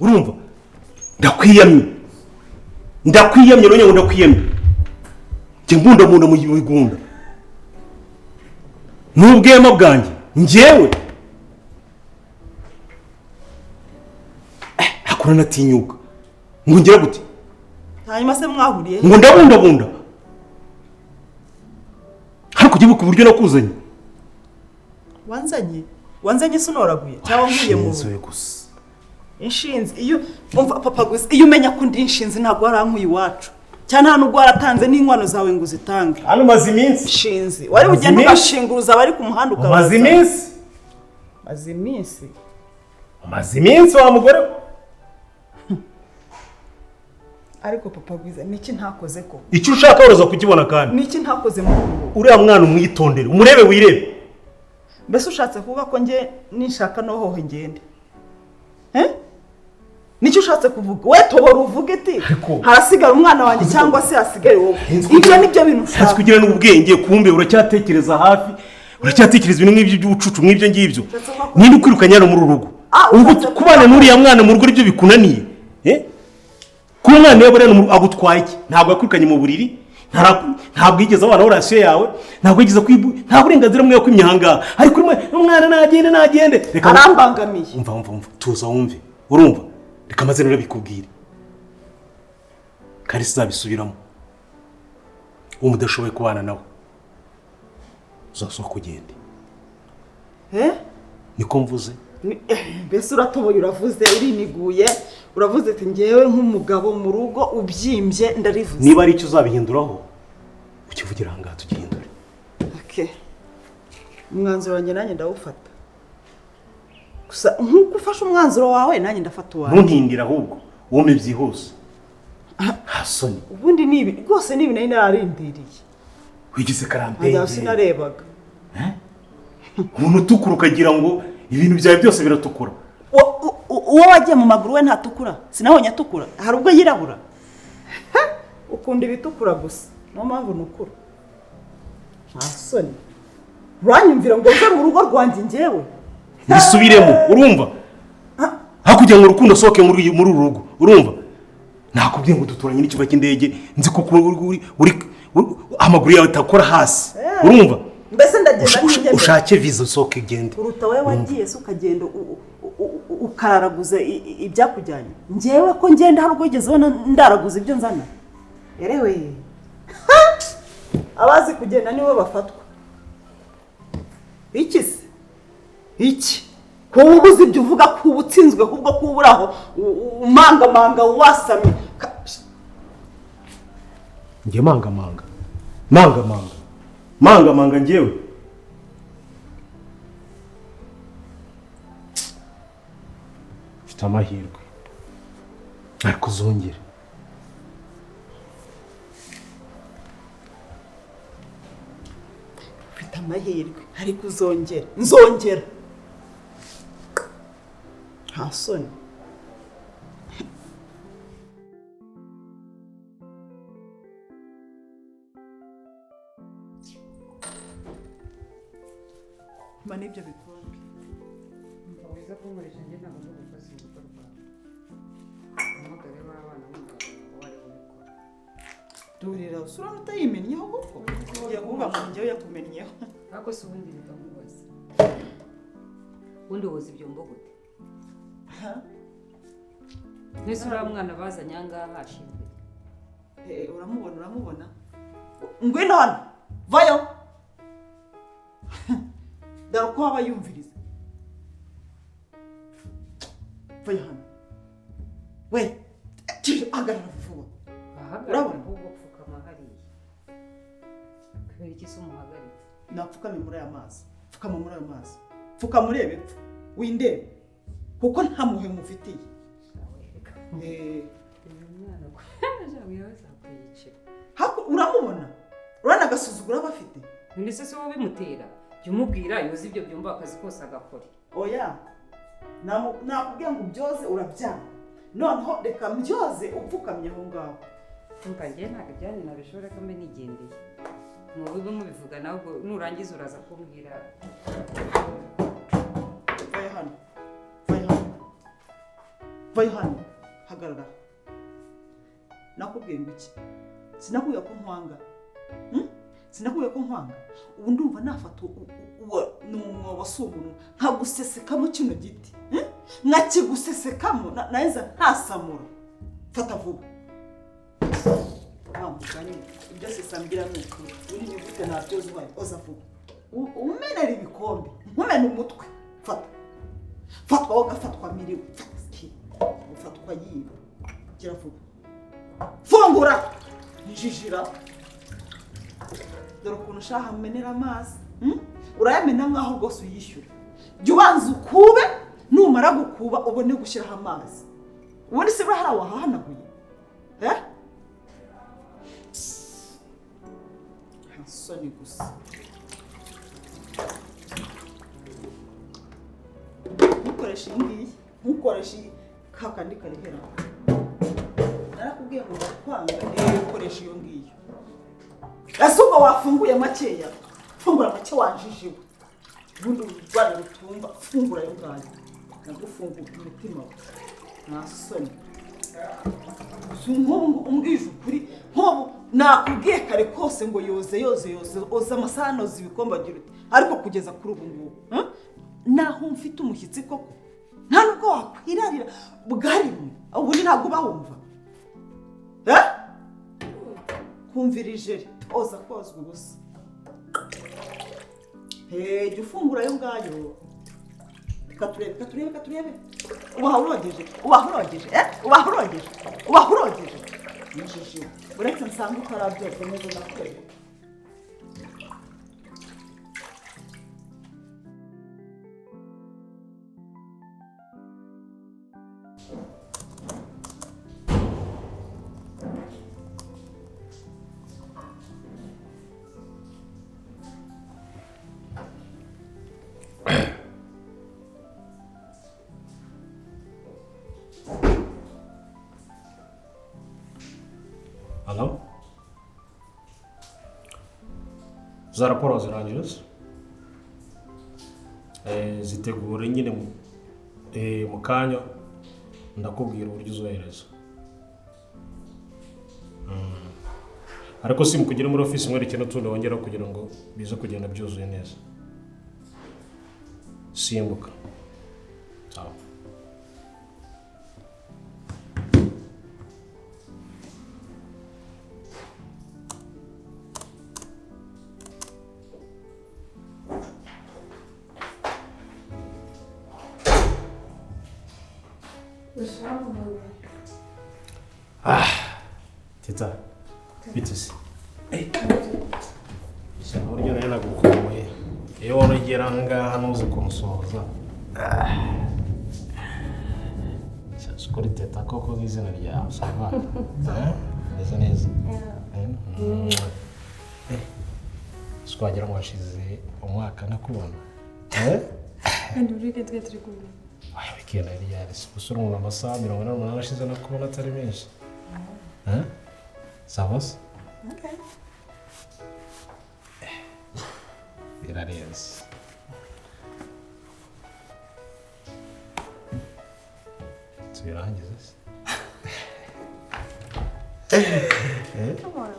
urumva ndakwiyamye none ngo ndakwiyamye njye ngunda mu bigunda n'ubwema bwanjye njyewe hakora natinyuka ngo ngira gute hanyuma se mwahuriye ngo ndabundabunda ariko ugibuka uburyo nakuzanye wanzanye sonoraguye cyangwa nkuye mu gusa inshinzi iyo umva papa gusa iyo umenya ko ndi inshinzi ntabwo warankuye iwacu cyane hano ubwo waratanze n'inkwano zawe ngo uzitange hano maze iminsi inshinzi wari ugenda ugashinguruza abari ku muhanda maze iminsi wa mugore ariko papa gwiza niki ntakoze ko icyo ushaka woroza kukibona kandi niki ntakoze mu rugo uriya mwana umwitondere umurebe wirebe mbese ushatse kuvuga ko nge nishaka no hohe ngende nicyo ushatse kuvuga we tobora uvuga iti harasigara umwana wanjye cyangwa se hasigaye wowe ibyo nibyo bintu ushaka kugira n'ubwenge kumbe uracyatekereza hafi uracyatekereza ibintu nk'ibyo by'ubucucu nk'ibyo ngibyo ninde ukwirukanye hano muri urugo kubana n'uriya mwana mu rugo nibyo bikunaniye kuba umwana yabura agutwaye iki ntabwo yakwirukanye mu buriri ntabwo yigeze abana orasiyo yawe ntabwo yigeze nta burenganzira bumwe yakwimye ahangaha ariko umwana nagende arambangamiye umva tuza wumve urumva reka maze nurabikubwire kandi sizabisubiramo uwo mudashoboye kubana nawe uzasohoka ugende niko mvuze mbese uratoboye uravuze uriniguye uravuze ati ngewe nk'umugabo mu rugo ubyimbye ndarivuze niba ari icyo uzabihinduraho ukivugira ahangaha tugihindure umwanzuro wanjye nanjye ndawufata gusa nk'uko ufashe umwanzuro wawe nanjye ndafata uwawe ntuntindire ahubwo wumve byihuse hasoni ubundi nibi rwose nibi nari nararindiriye wigize karambenge njya sinarebaga umuntu utukura ukagira ngo ibintu byawe byose biratukura uwo wagiye mu maguru we ntatukura sinabonye atukura hari ubwo yirabura ukunda ibitukura gusa niyo mpamvu nukura hasoni uranyumvira ngo uve mu rugo rwanjye njyewe bisubiremo urumva hakugira ngo urukundo sohoke muri uru rugo urumva nakubwiye ngo duturanye n'ikiva cy'indege nzi ko uri amaguru yawe atakora hasi urumva mbese ndagenda ushake visa sohoke igende uruta wowe wagiye se ukagenda ukararaguza ibyakujyanye njyewe ko ngenda hari ubwo wigeze ubona ndaraguza ibyo nzana yerewe abazi kugenda nibo bafatwa iki se iki kuba ubuze ibyo uvuga ko uba utsinzwe ahubwo kuba uri aho umangamanga wasamye njye mangamanga njyewe mfite amahirwe ariko uzongere mfite amahirwe ariko nzongera nta soni mba n'ibyo bikombe wiza kunkoresha njye ntabwo ndi gukoza ibikorwa umugore w'abana w'umugabo wari ubikora durira usura utayimennyeho kuko ugiye kuvuga ngo njyewe yakumennyeho ariko si ubundi bikamubaza ubundi woza ibyombo gute mbese uriya mwana bazanye aha ngaha hashinzwe uramubona ngwino hano vayo dore uko waba yumviriza vayo hano we hagarara vuba urabona ahubwo pfukama hariya kubera iki se umuhagaritse napfukame muri aya mazi pfukama muri aya mazi pfukama urebe epfo windebe kuko nta muhe mufitiye uramubona urabona agasuzuguro aba afite ndetse si wowe bimutera jya umubwira yoza ibyo byumba akazi kose agakora oya nakubwira ngo ubyoze urabyanga noneho reka mbyoze upfukamye aho ngaho ntukagiye ntabwo ibyanyu nabishobora ko mbe nigendeye mubibe mubivuga nawe nurangiza uraza kumbwira vayo hano vayo hano hagarara nakubwiye ngo iki sinakubwiye ko nkwanga sinakubwiye ko nkwanga ubu ndumva nafata n'umwobo si umuntu nkagusesekamo kino giti nkakigusesekamo naheza ntasamura fata vuba mugani ibyo sesambira ni ukuri uri nyugute nabyo zubaye oza vuba umenera ibikombe nkumena umutwe fatwa wowe gafatwa miriwe ufatwa yiba gira vuba fungura njijira dore ukuntu ushaka mumenera amazi urayamena nk'aho rwose uyishyura jya ubanza ukube numara gukuba ubone gushyiraho amazi ubundi se hari awahahanaguye hasoni gusa ntukoreshe iyi ngiyi ntukoreshe kakandi karihera narakubwiye ngo ndakwanga ukoresha iyo ngiyo ese ubwo wafunguye makeya fungura make wanjijiwe ubundi urwara rutumva fungura yo ngayo nagufungura umutima we nasoni nk'ubu umbwije ukuri nk'ubu nakubwiye kare kose ngo yoze oza amasahani oza ibikombe agira uti ariko kugeza kuri ubu ngubu naho mfite umushyitsi koko nta nubwo wakwirarira bwarimwe ubundi ntabwo uba wumva kumvira ijeri oza kozwa ubusa jya ufungura ayo ngayo katurebe ubahurogeje nijije uretse nsanga utarabyoza neza nakwereka Halo? Za raporo zirangije zitegure nyine mu kanya ndakubwira uburyo uzohereza ariko si mukugera muri office mwereke n'utundi wongera kugira ngo bize kugenda byuzuye neza simbuka sawa Teta, bitse. Buryo rero nagukumbuye. Iyo warugera ngaha nuze kumusoza. Kuri teta koko izina ryawe saba. Neza. Twagira ngo washize umwaka nakubona. Kandi urike turi kumwe. Wikenda ryari usura mu amasaha 48 ashize nakubona atari menshi. Ça va? Ok. Birarenze. Tubirangiza se? Come on.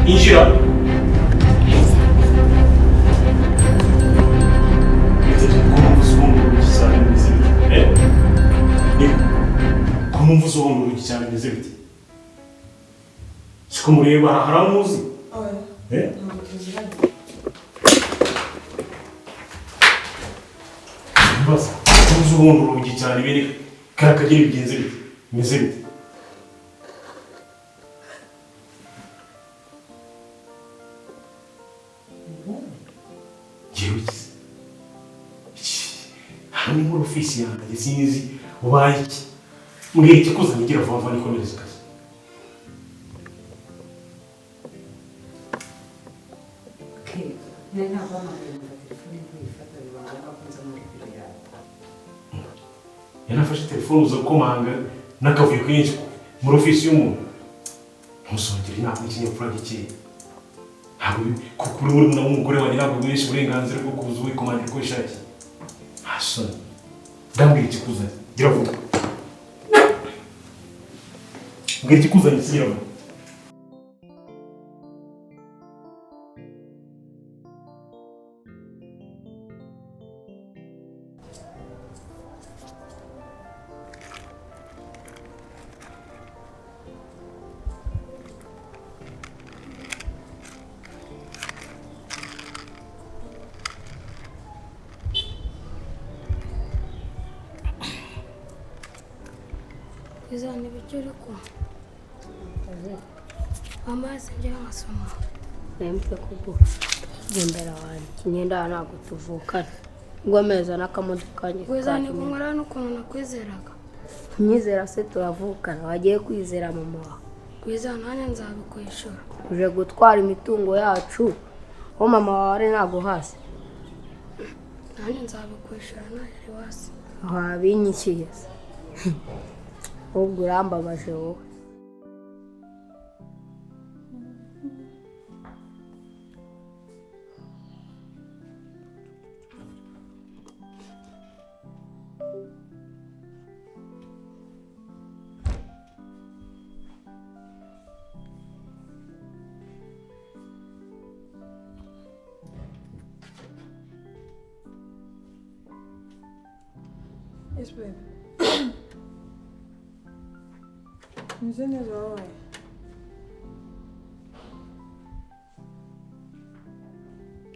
Injira. Como mvuze uwo mu cyane bimeze bite? Siko mureba haramuzi? Oya. Basa, mvuze uwo mu rugi cyane biri karakagira bigenze bite? Bimeze bite? Hano muri ofisi yanjye sinzi ubaye iki mbwira ikikuzanye gira vuba vuba nikomereza akazi nyine ntabwo wamagana ngo telefone ntuyifata biba ngombwa ko nza muri biro yawe. yarafashe telefone uza gukomanga n'akavuyo kenshi muri ofisi y'umuntu. Ntusongere inama n'ikinyabupfura gikeya. Ntabwo kuri buri muntu w'umugore wanjye ntabwo wihesha uburenganzira bwo kuza wikomangira uko wishakiye. Nta soni. Ndambwira ikikuzanye. Gira vuba. Mbwira ikikuzanye kigira vuba. Izana ibiryo uri kunywa. Amazi njya nkasoma. Nempe kuguha gendera wanjye kinyenda ntabwo tuvukana ngo ameza n'akamodoka njye Wizana kunkora n'ukuntu nakwizeraga. nyizera se turavukana wagiye kwizera mama wawe Wizana nanjye nzabikwishura. uje gutwara imitungo yacu aho mama wawe ari ntabwo hasi Nanjye nzabikwishura ntari wasi. wabinyishyuye se ubwo urambabaje wowe. Yes, babe. Meze neza wabaye.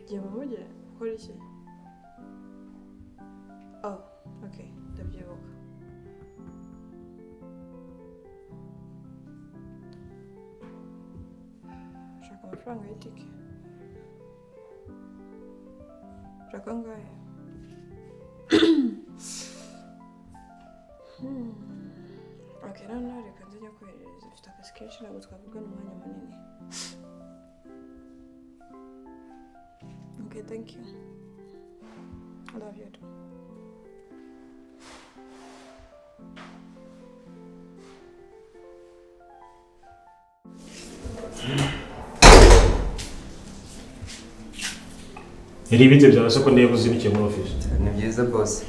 Giye mu mujyi ukora iki? Oh, okay, ndabyibuka. Ushaka amafaranga y'itike? Ushaka angahe? Okay, noneho reka nzajya koherereza ufite akazi kenshi ntabwo twavugana umwanya munini. Okay, thank you. I love you too. Yari ibite byawe se ko ndeba uzinikiye muri ofisi. Ni byiza bose.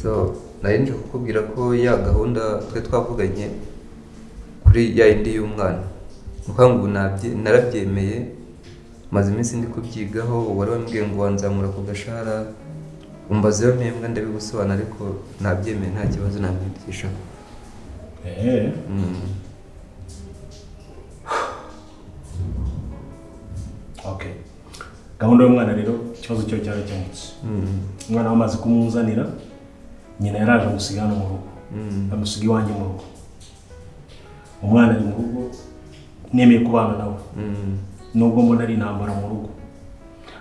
So nari nje kukubwira ko ya gahunda twe twavuganye kuri ya indi y'umwana nuko ngo narabyemeye maze iminsi ndi kubyigaho wari wambwiye ngo wanzamura ku gashara umbaze yo mpembwa ndabigusobanura ariko nabyemeye nta kibazo namwigisha. Okay. Gahunda y'umwana rero ikibazo cyo cyarakemutse. Umwana wamaze kumuzanira nyina yaraje amusiga hano mu rugo. Amusiga iwanjye mu rugo. Umwana ari mu rugo nemeye kubana nawe. Nubwo mbona ari intambara mu rugo.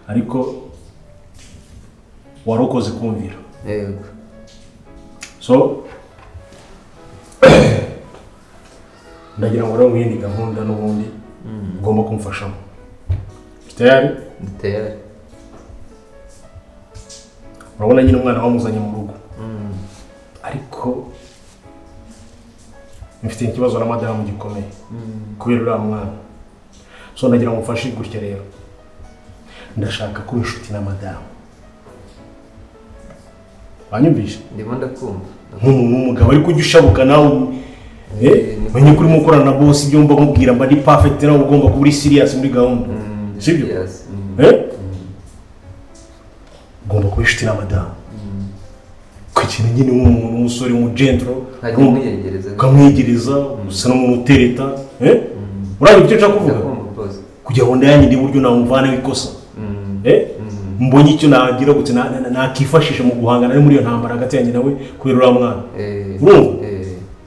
Ariko warokoze kumvira. Yego. So ndagira ngo rero mwindi gahunda n'ubundi ugomba kumfashamo. Tayari? Tayari. Urabona nyine umwana wamuzanye mu rugo. Ariko mfite ikibazo na madamu gikomeye. Kubera uriya mwana. So ndagira ngo mfashe gutya rero. Ndashaka kuba inshuti na madamu. Wanyumvisha? Ndimo ndakumva. Nk'umuntu w'umugabo ariko ujya ushabuka nawe menye kuri mukorana na boss ibyo mba nkubwira mba ni perfect nawe ugomba kuba uri serious muri gahunda. Sibyo? Yes. Ugomba kuba inshuti na madamu. Kugira nyine nk'umuntu w'umusore w'umugentro ukamwegereza usa n'umuntu utereta. Urabe icyo nshaka kuvuga? Kugira ngo ndayanye ndi buryo namuvana w'ikosa. Mbonye icyo nagira gute nakifashisha mu guhangana muri iyo ntambara hagati yanjye nawe kubera uriya mwana. Urumva?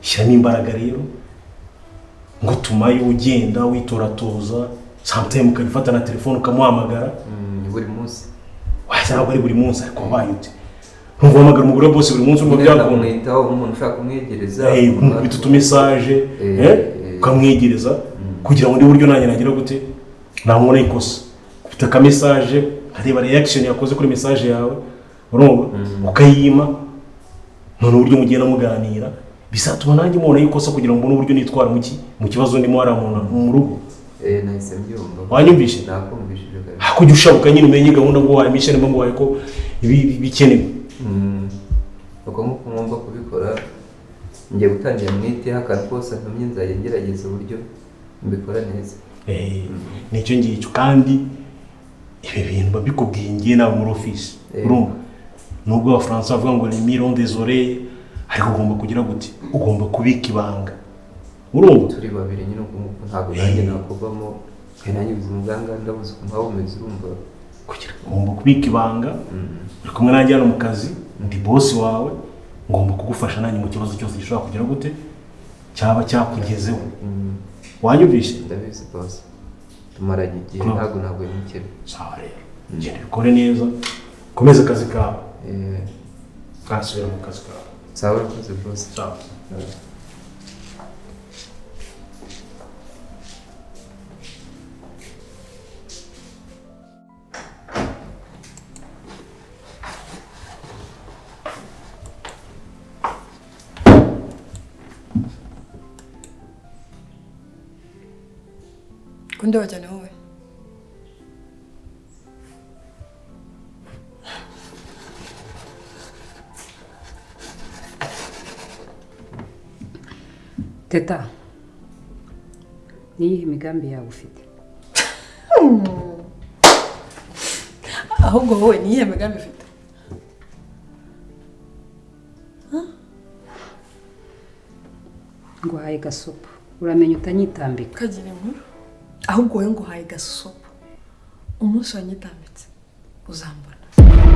Shyiramo imbaraga rero ngo tumaye ugenda witoratoza sometime ukabifata na telefone ukamuhamagara buri munsi. Ntabwo ari buri munsi ariko wabaye ute? Ntumva uhamagara umugore bose buri munsi urimo byakunda. Umwitaho nk'umuntu ushaka kumwegereza. Nkubita utumesaje ukamwegereza kugira ngo ndi buryo nanjye nagira gute namubona ikosa ufite aka message nkareba reaction yakoze kuri message yawe urumva ukayima none uburyo mugenda muganira bisatuma nanjye mubona ikosa kugira ngo mbone uburyo nitwara mu kibazo ndimo haramuna mu rugo. Nahise mbyumva. Wanyumvishe? Nakumvishije kabisa. Hakujya ushabuka nyine umenye gahunda ngo waye mission mbango waye ko ibi bikenewe. Uko nkuko ngomba kubikora ngiye gutangira mwite akantu kose ntumye nzayengerageza uburyo mbikora neza. Nicyo ngicyo kandi ibi bintu babikubwiye ngiye na mu office. Urumva? Nubwo abafaransa bavuga ngo les mirons des oreilles ariko ugomba kugira gute ugomba kubika ibanga. Urumva? Turi babiri nyine uko ntabwo nanjye nakuvamo nanjye ubuzima bwanga ndabuze kumva bumeze urumva kugira ugomba kubika ibanga uri kumwe nanjye hano mu kazi ndi boss wawe ngomba kugufasha nanjye mu kibazo cyose gishobora kugira gute cyaba cyakugezeho. Wanyumvishe? Ndabizi boss tumaranye igihe ntabwo yimukira. Sawa rero ngende bikore neza komeza akazi kawe. Kasubira mu kazi kawe. Sawa urakoze boss. Sawa. Kunde wajyana wowe? Teta, niyihe migambi yawe ufite? Ahubwo wowe niyihe migambi ufite? Nguhaye gasopo uramenya utanyitambika. Kagira inkuru. Ahubwo wowe nguhaye gasopo umunsi wanyitambitse uzambona.